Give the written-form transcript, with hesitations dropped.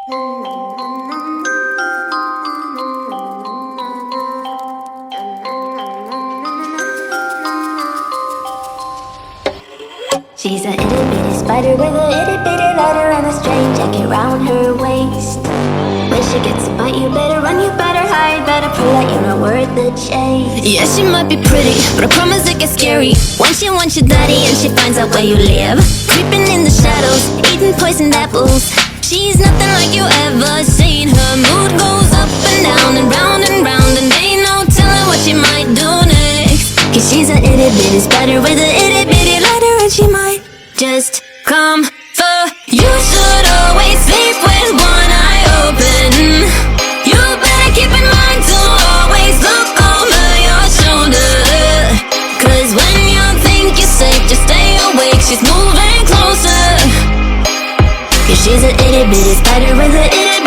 She's a itty bitty spider with a itty bitty letter and a strange jacket round her waist. When she gets a bite, you better run, you better hide, better pray that you're not worth the chase. Yeah, she might be pretty, but I promise it gets scary. Once she wants your daddy and she finds out where you live, creeping in the shadows, eating poisoned apples. She's nothing like you ever seen. Her mood goes up and down and round and round, and ain't no telling what she might do next. Cause she's a itty bitty spider with a itty bitty letter, and she might just come for you. Should always sleep with one eye open. You better keep in mind to always look over your shoulder. Cause when you think you're safe, just stay awake, she's moving closer. Cause she's a itty bitty spider with a itty